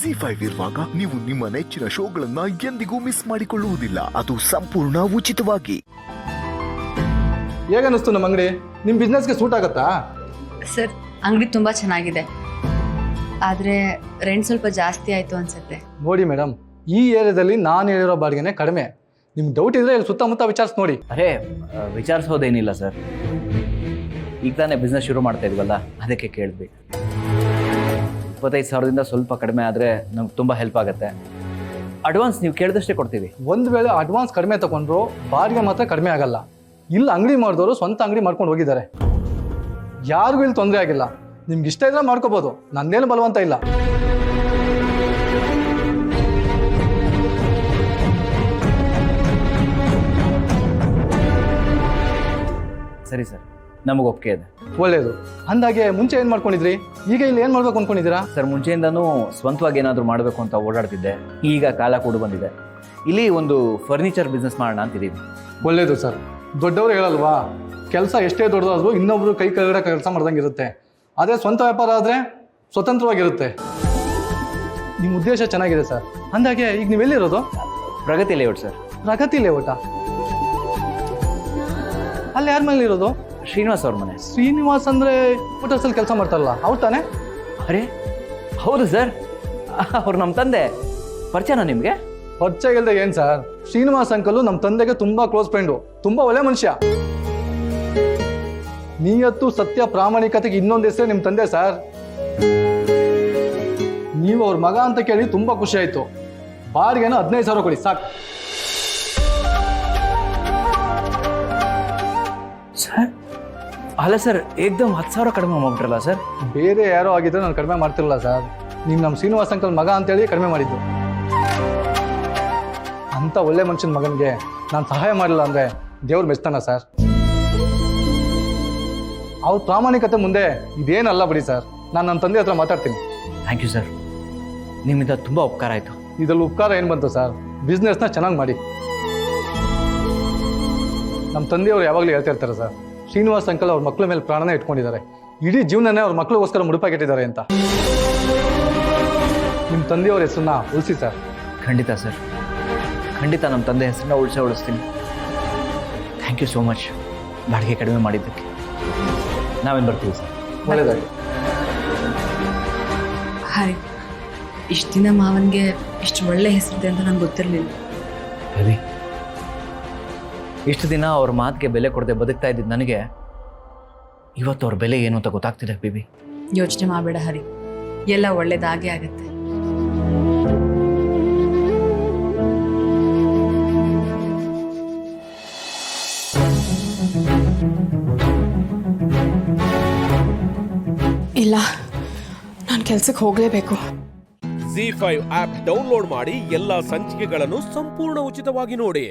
ZEE5 ಇರುವಾಗ ನೀವು ನಿಮ್ಮ ನೆಚ್ಚಿನ ಶೋಗಳನ್ನ ಎಂದಿಗೂ ಮಿಸ್ ಮಾಡಿಕೊಳ್ಳುವುದಿಲ್ಲ. ಅದು ಸಂಪೂರ್ಣ ಉಚಿತವಾಗಿ. ಹೇಗನ್ನಿಸ್ತು ನಮ್ಮ ಅಂಗಡಿ? ನಿಮ್ಮ ಬಿಸ್ನೆಸ್ಗೆ ಸೂಟ್ ಆಗುತ್ತಾ? ಸರ್, ಅಂಗಡಿ ತುಂಬ ಚೆನ್ನಾಗಿದೆ, ಆದರೆ ರೆಂಟ್ ಸ್ವಲ್ಪ ಜಾಸ್ತಿ ಆಯಿತು ಅನ್ಸುತ್ತೆ. ನೋಡಿ ಮೇಡಮ್, ಈ ಏರಿಯಾದಲ್ಲಿ ನಾನು ಹೇಳಿರೋ ಬಾಡಿಗೆನೆ ಕಡಿಮೆ. ನಿಮ್ಗೆ ಡೌಟ್ ಇದ್ರೆ ಇಲ್ಲಿ ಸುತ್ತಮುತ್ತ ವಿಚಾರಿಸಿ ನೋಡಿ. ಅರೇ, ವಿಚಾರಿಸೋದೇನಿಲ್ಲ ಸರ್. ಈಗ ತಾನೇ ಬಿಸ್ನೆಸ್ ಶುರು ಮಾಡ್ತಾ ಇದ್ವಲ್ಲ, ಅದಕ್ಕೆ ಕೇಳಿದ್ವಿ. 25,000ದಿಂದ ಸ್ವಲ್ಪ ಕಡಿಮೆ ಆದರೆ ನಮ್ಗೆ ತುಂಬ ಹೆಲ್ಪ್ ಆಗುತ್ತೆ. ಅಡ್ವಾನ್ಸ್ ನೀವು ಕೇಳಿದಷ್ಟೇ ಕೊಡ್ತೀವಿ. ಒಂದು ವೇಳೆ ಅಡ್ವಾನ್ಸ್ ಕಡಿಮೆ ತಗೊಂಡ್ರು ಬಾಡಿಗೆ ಮಾತ್ರ ಕಡಿಮೆ ಆಗಲ್ಲ. ಇಲ್ಲಿ ಅಂಗಡಿ ಮಾಡಿದವರು ಸ್ವಂತ ಅಂಗಡಿ ಮಾಡ್ಕೊಂಡು ಹೋಗಿದ್ದಾರೆ. ಯಾರಿಗೂ ಇಲ್ಲಿ ತೊಂದರೆ ಆಗಿಲ್ಲ. ನಿಮ್ಗೆ ಇಷ್ಟ ಇದ್ರೆ ಮಾಡ್ಕೋಬೋದು, ನಂದೇನು ಬಲವಂತ ಇಲ್ಲ. ಸರಿ ಸರ್, ನಮಗೆ ಒಪ್ಪಿಗೆ ಇದೆ. ಒಳ್ಳೇದು. ಅಂದಾಗೆ ಮುಂಚೆ ಏನು ಮಾಡ್ಕೊಂಡಿದ್ರಿ? ಈಗ ಇಲ್ಲಿ ಏನು ಮಾಡ್ಬೇಕು ಅಂದ್ಕೊಂಡಿದ್ದೀರಾ? ಸರ್, ಮುಂಚೆಯಿಂದನೂ ಸ್ವಂತವಾಗಿ ಏನಾದರೂ ಮಾಡಬೇಕು ಅಂತ ಓಡಾಡ್ತಿದ್ದೆ. ಈಗ ಕಾಲ ಕೂಡ ಬಂದಿದೆ. ಇಲ್ಲಿ ಒಂದು ಫರ್ನಿಚರ್ ಬಿಸ್ನೆಸ್ ಮಾಡೋಣ ಅಂತಿದ್ದೀವಿ. ಒಳ್ಳೇದು ಸರ್. ದೊಡ್ಡವರು ಹೇಳಲ್ವಾ, ಕೆಲಸ ಎಷ್ಟೇ ದೊಡ್ಡದಾದ್ರೂ ಇನ್ನೊಬ್ರು ಕೈ ಕೆಳಗಡೆ ಕೆಲಸ ಮಾಡ್ದಂಗೆ ಇರುತ್ತೆ. ಅದೇ ಸ್ವಂತ ವ್ಯಾಪಾರ ಆದರೆ ಸ್ವತಂತ್ರವಾಗಿರುತ್ತೆ. ನಿಮ್ಮ ಉದ್ದೇಶ ಚೆನ್ನಾಗಿದೆ ಸರ್. ಅಂದಾಗೆ ಈಗ ನೀವೆಲ್ಲಿರೋದು? ಪ್ರಗತಿ ಲೇಔಟ್ ಸರ್. ಪ್ರಗತಿ ಲೇಔಟ? ಅಲ್ಲಿ ಯಾರ ಮೇಲೆ ಇರೋದು? ಶ್ರೀನಿವಾಸ್ ಅವ್ರ ಮನೆ. ಶ್ರೀನಿವಾಸ್ ಅಂದರೆ ಹೋಟೆಲ್ಸಲ್ಲಿ ಕೆಲಸ ಮಾಡ್ತಾರಲ್ಲ, ಅವ್ರು ತಾನೆ? ಅರೇ ಹೌದು ಸರ್, ಅವ್ರು ನಮ್ಮ ತಂದೆ. ಪರಿಚಯನಾ ನಿಮಗೆ? ಪರಿಚಯ ಇಲ್ಲದೆ ಏನು ಸರ್? ಶ್ರೀನಿವಾಸ್ ಅಂಕಲು ನಮ್ಮ ತಂದೆಗೆ ತುಂಬ ಕ್ಲೋಸ್ ಫ್ರೆಂಡು, ತುಂಬ ಒಳ್ಳೆ ಮನುಷ್ಯ. ನಿಯತ್ತು, ಸತ್ಯ, ಪ್ರಾಮಾಣಿಕತೆಗೆ ಇನ್ನೊಂದು ಹೆಸರೇ ನಿಮ್ಮ ತಂದೆ ಸರ್. ನೀವು ಅವ್ರ ಮಗ ಅಂತ ಕೇಳಿ ತುಂಬ ಖುಷಿ ಆಯಿತು. ಬಾಡಿಗೆನ 15,000 ಕೊಡಿ ಸಾಕು. ಸರ್ ಅಲ್ಲ ಸರ್, ಏಕ್ದಮ್ 10,000 ಕಡಿಮೆ ಮಾಡ್ಬಿಟ್ರಲ್ಲ ಸರ್? ಬೇರೆ ಯಾರೋ ಆಗಿದ್ರೆ ನಾನು ಕಡಿಮೆ ಮಾಡ್ತಿರಲ್ಲ ಸರ್. ನೀವು ನಮ್ಮ ಶ್ರೀನಿವಾಸ್ ಅಂಕಲ್ ಮಗ ಅಂತೇಳಿ ಕಡಿಮೆ ಮಾಡಿದ್ದು. ಅಂಥ ಒಳ್ಳೆ ಮನುಷ್ಯನ ಮಗನಿಗೆ ನಾನು ಸಹಾಯ ಮಾಡಿಲ್ಲ ಅಂದರೆ ದೇವ್ರು ಮೆಚ್ತಾನ ಸರ್. ಅವ್ರ ಪ್ರಾಮಾಣಿಕತೆ ಮುಂದೆ ಇದೇನಲ್ಲ ಬಿಡಿ ಸರ್. ನಾನು ನನ್ನ ತಂದೆ ಹತ್ರ ಮಾತಾಡ್ತೀನಿ. ಥ್ಯಾಂಕ್ ಯು ಸರ್, ನಿಮ್ಮಿಂದ ತುಂಬ ಉಪಕಾರ ಆಯಿತು. ಇದರಲ್ಲಿ ಉಪಕಾರ ಏನು ಬಂತು ಸರ್? ಬಿಸ್ನೆಸ್ನ ಚೆನ್ನಾಗಿ ಮಾಡಿ. ನಮ್ಮ ತಂದೆಯವರು ಯಾವಾಗಲೂ ಹೇಳ್ತಾ ಇರ್ತಾರೆ ಸರ್, ಶ್ರೀನಿವಾಸ್ ಅಂಕಲ್ ಅವ್ರ ಮಕ್ಕಳ ಮೇಲೆ ಪ್ರಾಣನೇ ಇಟ್ಕೊಂಡಿದ್ದಾರೆ. ಇಡೀ ಜೀವನನೇ ಅವ್ರ ಮಕ್ಕಳಿಗೋಸ್ಕರ ಮುಡುಪಾಗಿಟ್ಟಿದ್ದಾರೆ ಅಂತ. ನಿಮ್ಮ ತಂದೆಯವ್ರ ಹೆಸರನ್ನ ಉಳಿಸಿ ಸರ್. ಖಂಡಿತ ಸರ್, ಖಂಡಿತ ನಮ್ಮ ತಂದೆ ಹೆಸರನ್ನ ಉಳಿಸ್ತೀನಿ. ಥ್ಯಾಂಕ್ ಯು ಸೋ ಮಚ್ ಬಾಡಿಗೆ ಕಡಿಮೆ ಮಾಡಿದ್ದಕ್ಕೆ. ನಾವೇನು ಬರ್ತೀವಿ ಸರ್. ಒಳ್ಳೆಯದಾಗಿ. ಹರಿ, ಇಷ್ಟು ದಿನ ಮಾವನಿಗೆ ಇಷ್ಟು ಒಳ್ಳೆ ಹೆಸರಿದೆ ಅಂತ ನಂಗೆ ಗೊತ್ತಿರಲಿಲ್ಲ. ರವಿ, ಇಷ್ಟು ದಿನ ಅವ್ರ ಮಾತಿಗೆ ಬೆಲೆ ಕೊಡದೆ ಬದುಕ್ತಾ ಇದ್ದಿದ್ದು ನನಗೆ ಇವತ್ತು ಅವ್ರ ಬೆಲೆ ಏನು ಅಂತ ಗೊತ್ತಾಗ್ತಿದೆ. ಬೇಬಿ, ಯೋಚನೆ ಮಾಡಬೇಡ ಹರಿ, ಎಲ್ಲ ಒಳ್ಳೇದಾಗೇ ಆಗುತ್ತೆ. ಇಲ್ಲ, ನಾನು ಕೆಲ್ಸಕ್ಕೆ ಹೋಗಲೇಬೇಕು. ZEE5 ಆಪ್ ಡೌನ್ಲೋಡ್ ಮಾಡಿ ಎಲ್ಲಾ ಸಂಚಿಕೆಗಳನ್ನು ಸಂಪೂರ್ಣ ಉಚಿತವಾಗಿ ನೋಡಿ.